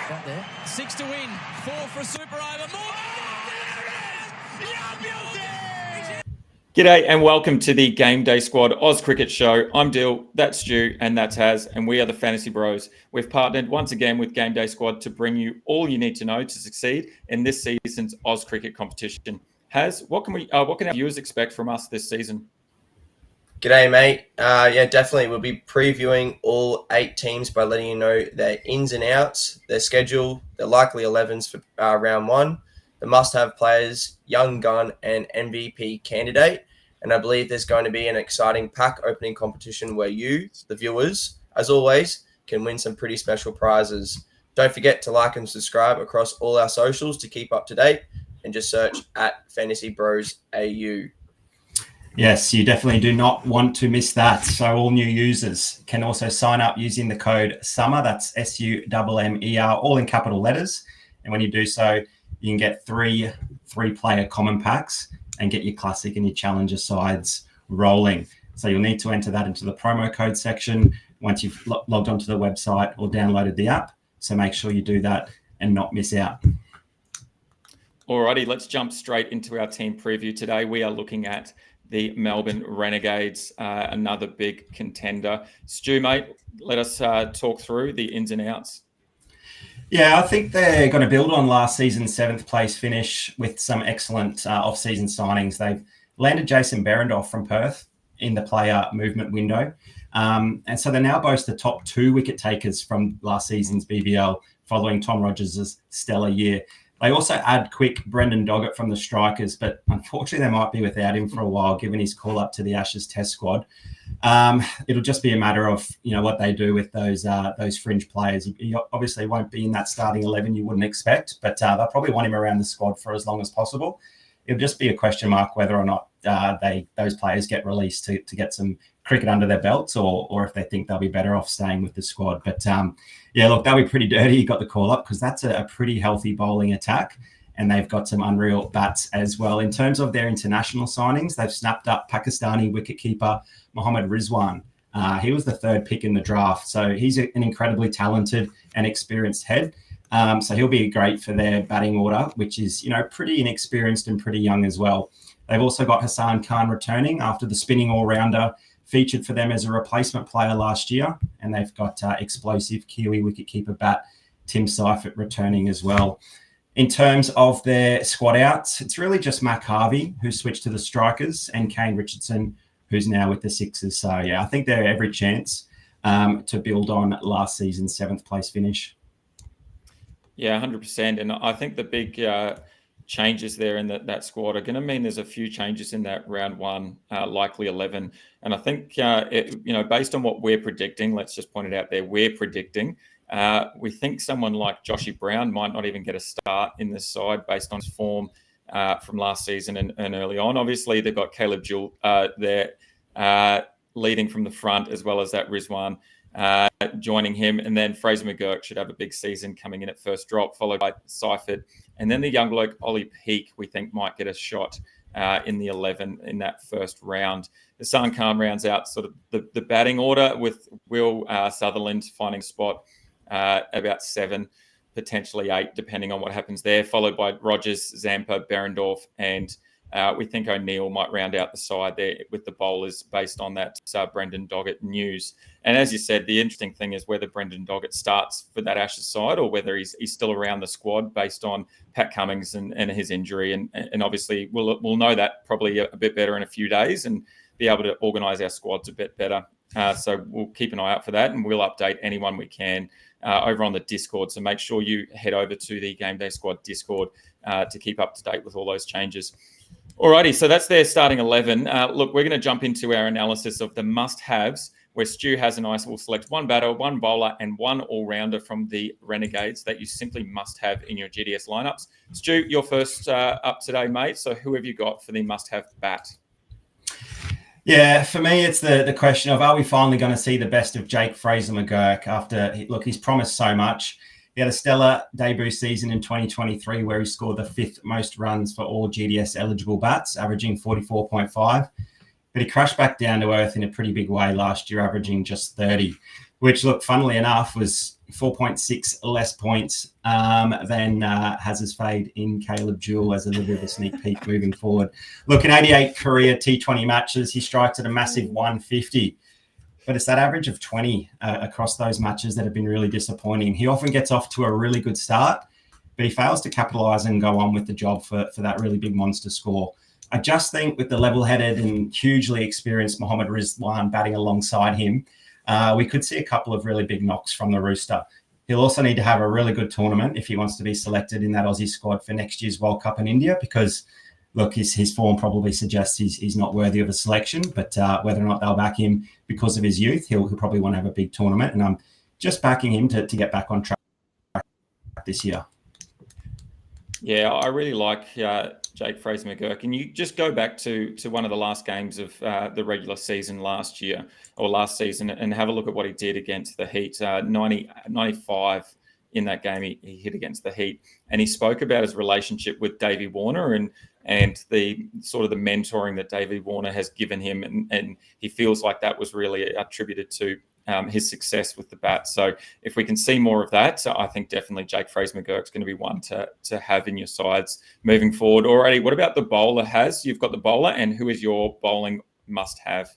Got there. 6 to win, 4 for a super over. G'day and welcome to the GameDay Squad Aus Cricket show. I'm Dill, that's Stu, and that's Haz, and we are the Fantasy Bros. We've partnered once again with GameDay Squad to bring you all you need to know to succeed in this season's Aus Cricket competition. Haz, what can our viewers expect from us this season? G'day, mate. Definitely. We'll be previewing all 8 teams by letting you know their ins and outs, their schedule, their likely 11s for round 1, the must-have players, young gun, and MVP candidate. And I believe there's going to be an exciting pack opening competition where you, the viewers, as always, can win some pretty special prizes. Don't forget to like and subscribe across all our socials to keep up to date, and just search at FantasyBros AU. Yes, you definitely do not want to miss that. So all new users can also sign up using the code SUMMER, that's SUMMER, all in capital letters. And when you do so, you can get three-player common packs and get your classic and your challenger sides rolling. So you'll need to enter that into the promo code section once you've logged onto the website or downloaded the app. So make sure you do that and not miss out. Alrighty, let's jump straight into our team preview. Today we are looking at the Melbourne Renegades, another big contender. Stu, mate, let us talk through the ins and outs. Yeah, I think they're going to build on last season's 7th place finish with some excellent off-season signings. They've landed Jason Behrendorff from Perth in the player movement window. And so they now boast the top 2 wicket takers from last season's BBL following Tom Rogers' stellar year. They also add quick Brendan Doggett from the Strikers, but unfortunately they might be without him for a while, given his call up to the Ashes Test squad. It'll just be a matter of what they do with those fringe players. He obviously won't be in that starting 11 you wouldn't expect, but they'll probably want him around the squad for as long as possible. It'll just be a question mark whether or not those players get released to get some cricket under their belts, or if they think they'll be better off staying with the squad. But look, they'll be pretty dirty. You got the call up because that's a pretty healthy bowling attack, and they've got some unreal bats as well. In terms of their international signings, they've snapped up Pakistani wicketkeeper Mohammad Rizwan. He was the 3rd pick in the draft, so he's an incredibly talented and experienced head. So he'll be great for their batting order, which is pretty inexperienced and pretty young as well. They've also got Hassan Khan returning after the spinning all-rounder featured for them as a replacement player last year, and they've got explosive Kiwi wicketkeeper bat Tim Seifert returning as well. In terms of their squad outs, it's really just Mac Harvey, who switched to the Strikers, and Kane Richardson, who's now with the Sixers. So, I think they're every chance to build on last season's 7th place finish. Yeah, 100%. And I think the big changes there in that squad are going to mean there's a few changes in that round 1, likely 11. And I think, based on what we're predicting, let's just point it out there, we're predicting, we think someone like Joshy Brown might not even get a start in this side based on his form from last season and early on. Obviously, they've got Caleb Jewell there leading from the front, as well as that Rizwan joining him. And then Fraser McGurk should have a big season coming in at first drop, followed by Seifert. And then the young bloke, Ollie Peake, we think might get a shot in the 11 in that first round. Hassan Khan rounds out sort of the batting order with Will Sutherland finding a spot about 7, potentially 8, depending on what happens there, followed by Rogers, Zampa, Behrendorff, and we think O'Neill might round out the side there with the bowlers based on that Brendan Doggett news. And as you said, the interesting thing is whether Brendan Doggett starts for that Ashes side or whether he's still around the squad based on Pat Cummins and his injury. And obviously we'll know that probably a bit better in a few days and be able to organise our squads a bit better. So we'll keep an eye out for that, and we'll update anyone we can over on the Discord. So make sure you head over to the GameDay Squad Discord to keep up to date with all those changes. Alrighty, so that's their starting 11. Look, we're going to jump into our analysis of the must-haves, where Stu has and I will select one batter, one bowler, and one all-rounder from the Renegades that you simply must have in your GDS lineups. Stu, you're first up today, mate. So who have you got for the must-have bat? Yeah, for me, it's the question of, are we finally going to see the best of Jake Fraser McGurk after, look, he's promised so much. He had a stellar debut season in 2023 where he scored the 5th most runs for all GDS eligible bats, averaging 44.5. But he crashed back down to earth in a pretty big way last year, averaging just 30. which, look, funnily enough, was 4.6 less points than Hazard's fade in Caleb Jewell as a little bit of a sneak peek moving forward. Look, in 88 career T20 matches, he strikes at a massive 150. But it's that average of 20 across those matches that have been really disappointing. He often gets off to a really good start, but he fails to capitalise and go on with the job for that really big monster score. I just think with the level-headed and hugely experienced Mohammad Rizwan batting alongside him, we could see a couple of really big knocks from the Rooster. He'll also need to have a really good tournament if he wants to be selected in that Aussie squad for next year's World Cup in India, because, look, his form probably suggests he's not worthy of a selection, but whether or not they'll back him because of his youth, he'll probably want to have a big tournament, and I'm just backing him to get back on track this year. Yeah, I really like Jake Fraser-McGurk. And you just go back to one of the last games of the regular season last season and have a look at what he did against the Heat. 95 in that game he hit against the Heat. And he spoke about his relationship with Davey Warner and the sort of the mentoring that Davey Warner has given him. And he feels like that was really attributed to his success with the bat. So if we can see more of that, I think definitely Jake Fraser-McGurk is going to be one to have in your sides moving forward. Alrighty, what about the bowler, Has? You've got the bowler, and who is your bowling must-have?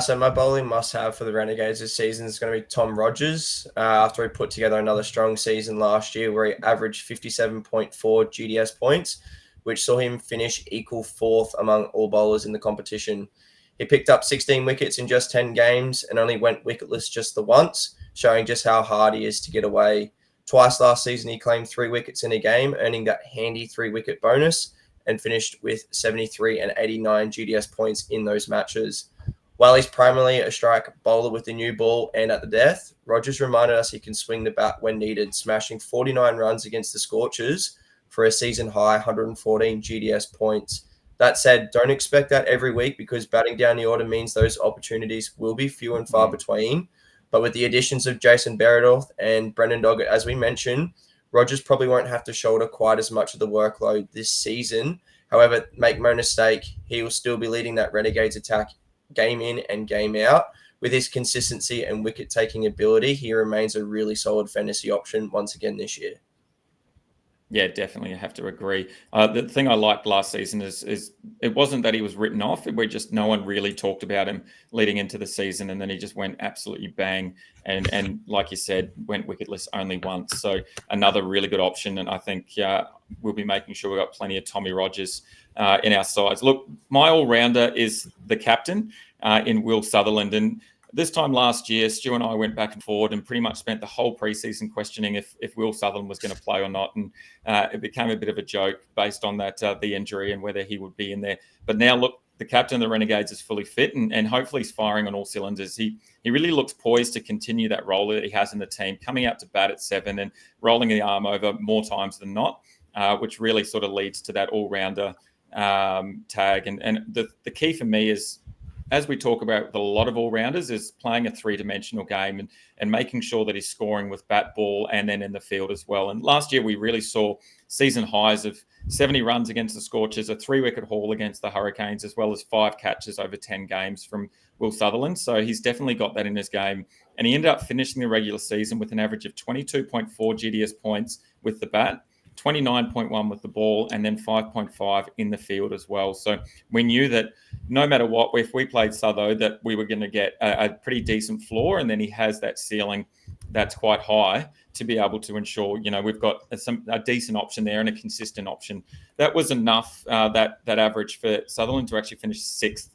So my bowling must-have for the Renegades this season is going to be Tom Rogers. After he put together another strong season last year where he averaged 57.4 GDS points, which saw him finish equal fourth among all bowlers in the competition. He picked up 16 wickets in just 10 games and only went wicketless just the once, showing just how hard he is to get away. Twice last season, he claimed 3 wickets in a game, earning that handy 3-wicket bonus, and finished with 73 and 89 GDS points in those matches. While he's primarily a strike bowler with the new ball and at the death, Rogers reminded us he can swing the bat when needed, smashing 49 runs against the Scorchers for a season-high 114 GDS points. That said, don't expect that every week because batting down the order means those opportunities will be few and far between. But with the additions of Jason Beredoth and Brendan Doggett, as we mentioned, Rogers probably won't have to shoulder quite as much of the workload this season. However, make no mistake, he will still be leading that Renegades attack game in and game out. With his consistency and wicket-taking ability, he remains a really solid fantasy option once again this year. Yeah, definitely. I have to agree. The thing I liked last season is it wasn't that he was written off. No one really talked about him leading into the season, and then he just went absolutely bang. And like you said, went wicketless only once. So another really good option. And I think we'll be making sure we've got plenty of Tommy Rogers in our sides. Look, my all-rounder is the captain in Will Sutherland. And this time last year, Stu and I went back and forward and pretty much spent the whole preseason questioning if Will Sutherland was going to play or not. And it became a bit of a joke based on that the injury and whether he would be in there. But now, look, the captain of the Renegades is fully fit and hopefully he's firing on all cylinders. He really looks poised to continue that role that he has in the team, coming out to bat at 7 and rolling the arm over more times than not, which really sort of leads to that all-rounder tag. And the key for me is, as we talk about with a lot of all-rounders, is playing a 3-dimensional game and making sure that he's scoring with bat, ball, and then in the field as well. And last year, we really saw season highs of 70 runs against the Scorchers, a 3-wicket haul against the Hurricanes, as well as 5 catches over 10 games from Will Sutherland. So he's definitely got that in his game. And he ended up finishing the regular season with an average of 22.4 GDS points with the bat, 29.1 with the ball, and then 5.5 in the field as well. So we knew that no matter what, if we played Sutho, that we were going to get a pretty decent floor, and then he has that ceiling that's quite high to be able to ensure, we've got a decent option there and a consistent option. That was enough, that average for Sutherland to actually finish 6th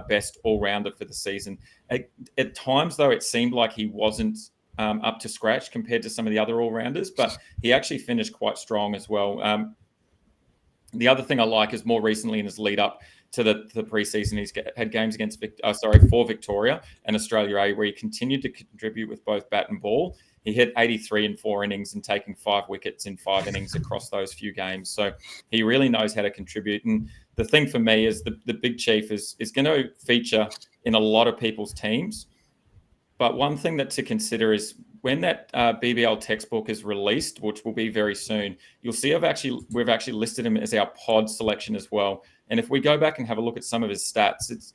best all-rounder for the season. At times, though, it seemed like he wasn't up to scratch compared to some of the other all-rounders, but he actually finished quite strong as well. The other thing I like is more recently in his lead up to the preseason, he's had games against for Victoria and Australia A, where he continued to contribute with both bat and ball. He hit 83 in 4 innings and taking 5 wickets in 5 innings across those few games. So he really knows how to contribute. And the thing for me is the Big Chief is going to feature in a lot of people's teams. But one thing that to consider is when that BBL textbook is released, which will be very soon, you'll see we've actually listed him as our pod selection as well. And if we go back and have a look at some of his stats,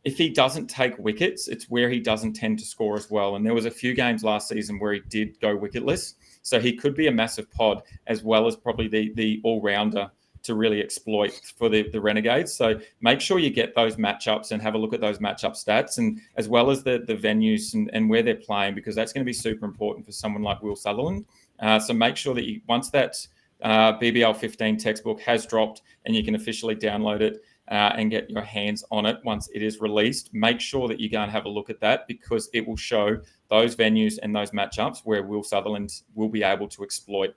if he doesn't take wickets, it's where he doesn't tend to score as well. And there was a few games last season where he did go wicketless. So he could be a massive pod as well as probably the all-rounder to really exploit for the Renegades. So make sure you get those matchups and have a look at those matchup stats, and as well as the venues and where they're playing, because that's going to be super important for someone like Will Sutherland. So make sure that once that BBL 15 textbook has dropped and you can officially download it and get your hands on it once it is released, make sure that you go and have a look at that, because it will show those venues and those matchups where Will Sutherland will be able to exploit.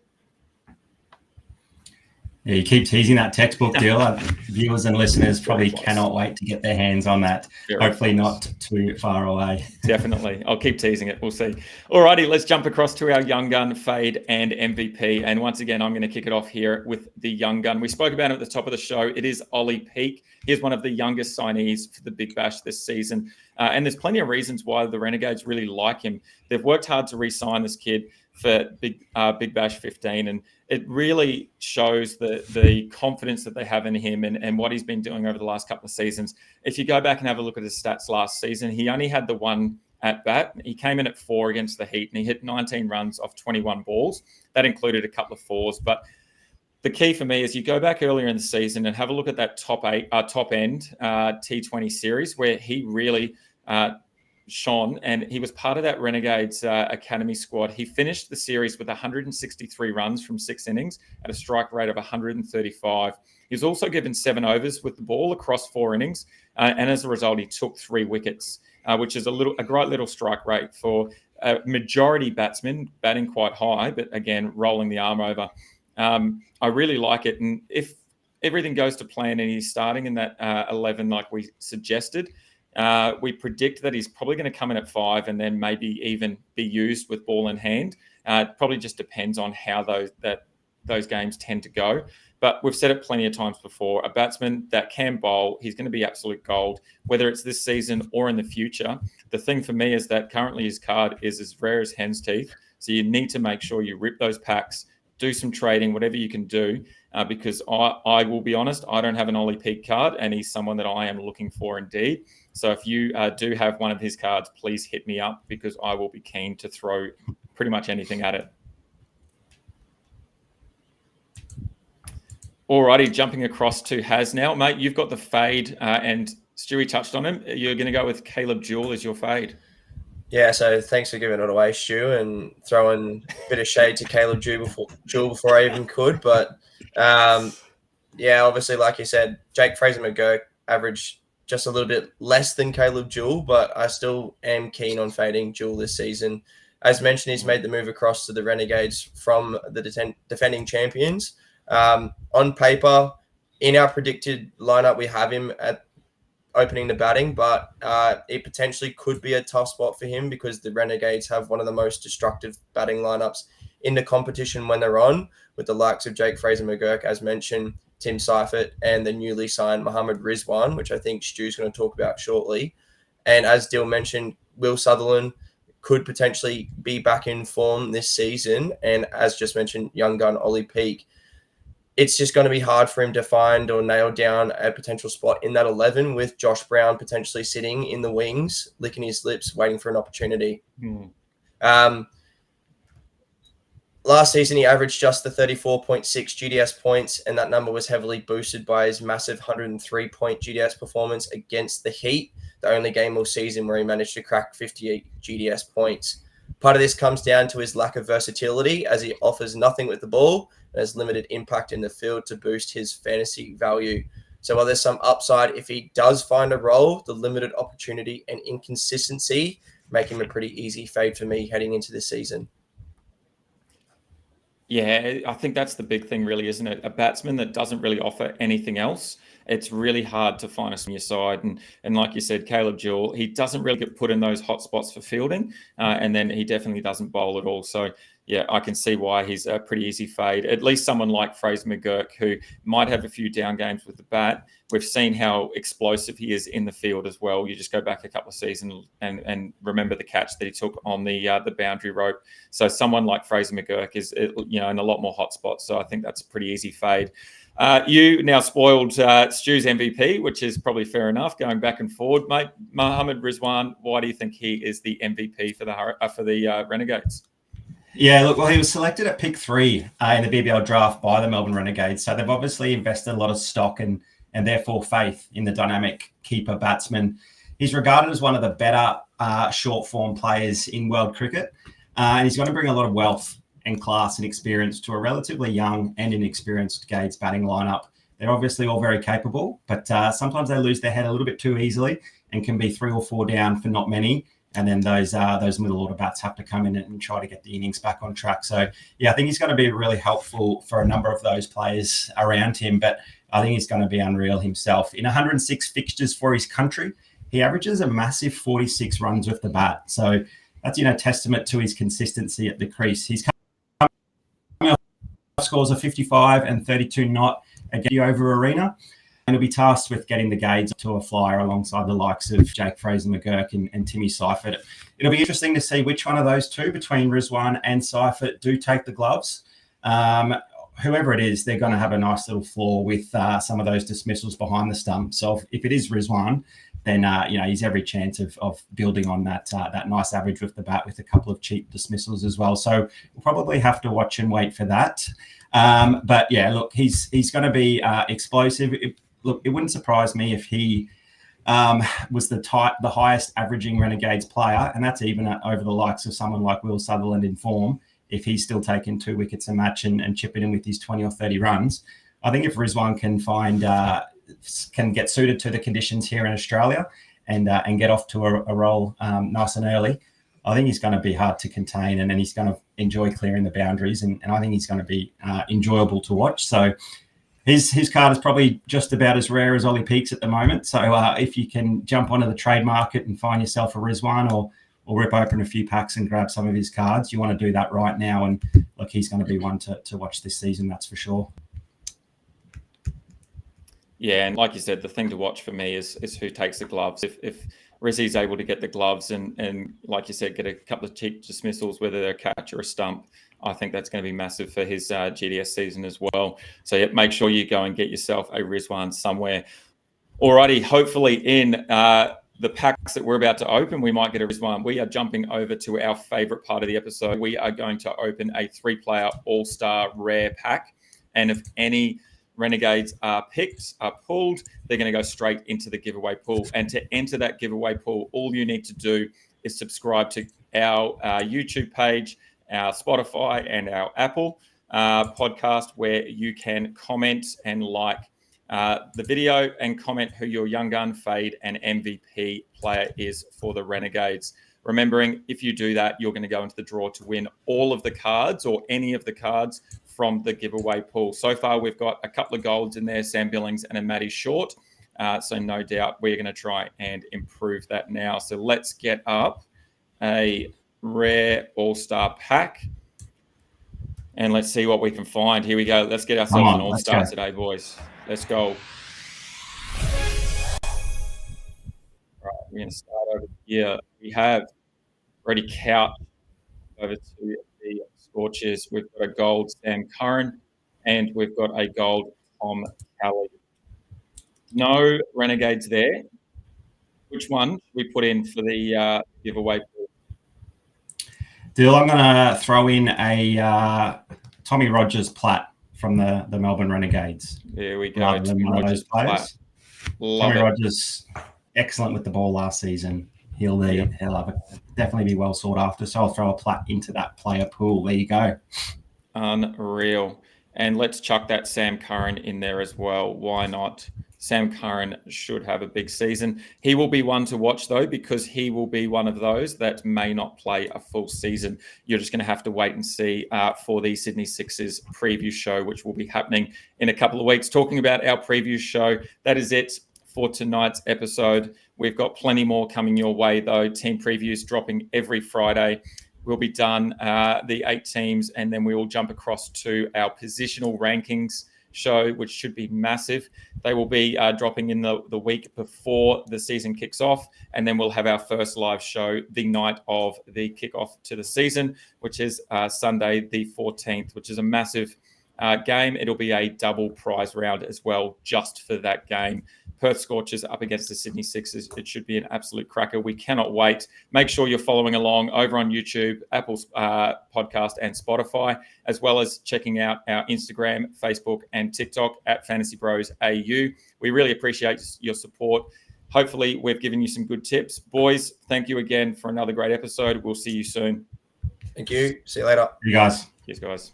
Yeah, you keep teasing that textbook deal. Viewers and listeners probably cannot wait to get their hands on that. Hopefully not too far away. Definitely. I'll keep teasing it. We'll see. Alrighty, let's jump across to our young gun, fade, and MVP. And once again, I'm going to kick it off here with the young gun. We spoke about it at the top of the show. It is Ollie Peake. He's one of the youngest signees for the Big Bash this season. And there's plenty of reasons why the Renegades really like him. They've worked hard to re-sign this kid for Big Bash 15, and it really shows the confidence that they have in him and what he's been doing over the last couple of seasons. If you go back and have a look at his stats last season, he only had the one at bat. He came in at 4 against the Heat, and he hit 19 runs off 21 balls. That included a couple of 4s. But the key for me is you go back earlier in the season and have a look at that top end T20 series where he really shone, and he was part of that Renegades Academy squad. He finished the series with 163 runs from 6 innings at a strike rate of 135. He was also given 7 overs with the ball across 4 innings, and as a result, he took 3 wickets, which is a great little strike rate for a majority batsman, batting quite high, but again, rolling the arm over. I really like it, and if everything goes to plan and he's starting in that 11 like we suggested, we predict that he's probably going to come in at 5 and then maybe even be used with ball in hand. It probably just depends on how those games tend to go. But we've said it plenty of times before, a batsman that can bowl, he's going to be absolute gold, whether it's this season or in the future. The thing for me is that currently his card is as rare as hen's teeth. So you need to make sure you rip those packs, do some trading, whatever you can do, because I will be honest, I don't have an Ollie Peake card, and he's someone that I am looking for indeed. So if you do have one of his cards, please hit me up, because I will be keen to throw pretty much anything at it. Alrighty, jumping across to Haz now. Mate, you've got the fade, and Stewie touched on him. You're going to go with Caleb Jewell as your fade. Yeah, so thanks for giving it away, Stu, and throwing a bit of shade to Caleb Jewell before I even could. But, yeah, obviously, like you said, Jake Fraser-McGurk averaged just a little bit less than Caleb Jewell, but I still am keen on fading Jewell this season. As mentioned, he's made the move across to the Renegades from the defending champions. On paper, in our predicted lineup, we have him at opening the batting, but it potentially could be a tough spot for him because the Renegades have one of the most destructive batting lineups in the competition when they're on, with the likes of Jake Fraser-McGurk, as mentioned, Tim Seifert, and the newly signed Mohammad Rizwan, which I think Stu's going to talk about shortly. And as Dill mentioned, Will Sutherland could potentially be back in form this season. And as just mentioned, young gun Ollie Peake. It's just going to be hard for him to find or nail down a potential spot in that 11 with Josh Brown potentially sitting in the wings, licking his lips, waiting for an opportunity. Last season, he averaged just the 34.6 GDS points, and that number was heavily boosted by his massive 103-point GDS performance against the Heat, the only game all season where he managed to crack 58 GDS points. Part of this comes down to his lack of versatility, as he offers nothing with the ball and has limited impact in the field to boost his fantasy value. So while there's some upside, if he does find a role, the limited opportunity and inconsistency make him a pretty easy fade for me heading into this season. Yeah, I think that's the big thing, really, isn't it? A batsman that doesn't really offer anything else, it's really hard to find us on your side. And like you said, Caleb Jewell, he doesn't really get put in those hot spots for fielding, and then he definitely doesn't bowl at all. So yeah, I can see why he's a pretty easy fade. At least someone like Fraser McGurk, who might have a few down games with the bat. We've seen how explosive he is in the field as well. You just go back a couple of seasons and remember the catch that he took on the boundary rope. So someone like Fraser McGurk is, in a lot more hot spots. So I think that's a pretty easy fade. You now spoiled Stu's MVP, which is probably fair enough, going back and forward, mate. Mohammad Rizwan, why do you think he is the MVP for the Renegades? Yeah, look, well, he was selected at pick 3 in the BBL draft by the Melbourne Renegades. So they've obviously invested a lot of stock and therefore faith in the dynamic keeper batsman. He's regarded as one of the better short form players in world cricket. And he's going to bring a lot of wealth and class and experience to a relatively young and inexperienced Gades batting lineup. They're obviously all very capable, but sometimes they lose their head a little bit too easily and can be 3 or 4 down for not many. And then those middle order bats have to come in and try to get the innings back on track. So, yeah, I think he's going to be really helpful for a number of those players around him. But I think he's going to be unreal himself. In 106 fixtures for his country, he averages a massive 46 runs with the bat. So that's, testament to his consistency at the crease. He's coming off scores of 55 and 32 not against the over arena. And he'll be tasked with getting the Gades to a flyer alongside the likes of Jake Fraser McGurk and Timmy Seifert. It'll be interesting to see which one of those two, between Rizwan and Seifert, do take the gloves. Whoever it is, they're going to have a nice little floor with some of those dismissals behind the stump. So if it is Rizwan, then he's every chance of building on that nice average with the bat with a couple of cheap dismissals as well. So we'll probably have to watch and wait for that. But yeah, look, he's going to be explosive. It wouldn't surprise me if he was the highest averaging Renegades player, and that's even over the likes of someone like Will Sutherland in form, if he's still taking 2 wickets a match and chipping in with his 20 or 30 runs. I think if Rizwan can get suited to the conditions here in Australia and get off to a roll nice and early, I think he's going to be hard to contain, and then he's going to enjoy clearing the boundaries, and I think he's going to be enjoyable to watch. So his card is probably just about as rare as Ollie Peaks at the moment. So if you can jump onto the trade market and find yourself a Rizwan or rip open a few packs and grab some of his cards, you want to do that right now. And look, he's going to be one to watch this season, that's for sure. Yeah, and like you said, the thing to watch for me is who takes the gloves. If Rizzy's able to get the gloves and like you said, get a couple of cheap dismissals, whether they're a catch or a stump, I think that's going to be massive for his GDS season as well. So yeah, make sure you go and get yourself a Rizwan somewhere. Alrighty, hopefully in the packs that we're about to open, we might get a Rizwan. We are jumping over to our favorite part of the episode. We are going to open a 3-player all-star rare pack. And if any Renegades are pulled, they're going to go straight into the giveaway pool. And to enter that giveaway pool, all you need to do is subscribe to our YouTube page, our Spotify and our Apple podcast, where you can comment and like the video and comment who your young gun, fade and MVP player is for the Renegades. Remembering, if you do that, you're going to go into the draw to win all of the cards or any of the cards from the giveaway pool. So far, we've got a couple of golds in there, Sam Billings and a Matty Short. So no doubt we're going to try and improve that now. So let's get up a rare all-star pack and let's see what we can find. Here we go. Let's get ourselves an all-star today, boys. Let's go. Right, we're going to start over here. We have already couched over to the Scorchers. We've got a gold Sam Curran and we've got a gold Tom Kelly. No Renegades there. Which one should we put in for the giveaway pool? Dill, I'm going to throw in a Tommy Rogers Platt from the Melbourne Renegades. There we go. Tommy Rogers Platt. Tommy Rogers, excellent with the ball last season. He'll definitely be well sought after. So I'll throw a Platt into that player pool. There you go. Unreal. And let's chuck that Sam Curran in there as well. Why not? Sam Curran should have a big season. He will be one to watch, though, because he will be one of those that may not play a full season. You're just going to have to wait and see for the Sydney Sixers preview show, which will be happening in a couple of weeks. Talking about our preview show, that is it for tonight's episode. We've got plenty more coming your way, though. Team previews dropping every Friday. we'll be done, the 8 teams, and then we will jump across to our positional rankings show, which should be massive. They will be dropping in the week before the season kicks off, and then we'll have our first live show the night of the kickoff to the season, which is Sunday the 14th, which is a massive game. It'll be a double prize round as well, just for that game. Perth Scorchers up against the Sydney Sixers. It should be an absolute cracker. We cannot wait. Make sure you're following along over on YouTube, Apple's podcast, and Spotify, as well as checking out our Instagram, Facebook, and TikTok at FantasyBros AU. We really appreciate your support. Hopefully, we've given you some good tips. Boys, thank you again for another great episode. We'll see you soon. Thank you. See you later. You guys. Cheers, guys.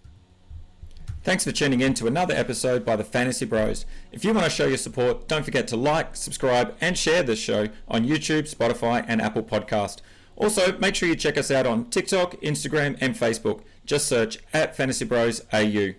Thanks for tuning in to another episode by the Fantasy Bros. If you want to show your support, don't forget to like, subscribe, and share this show on YouTube, Spotify, and Apple Podcast. Also, make sure you check us out on TikTok, Instagram, and Facebook. Just search at FantasyBros AU.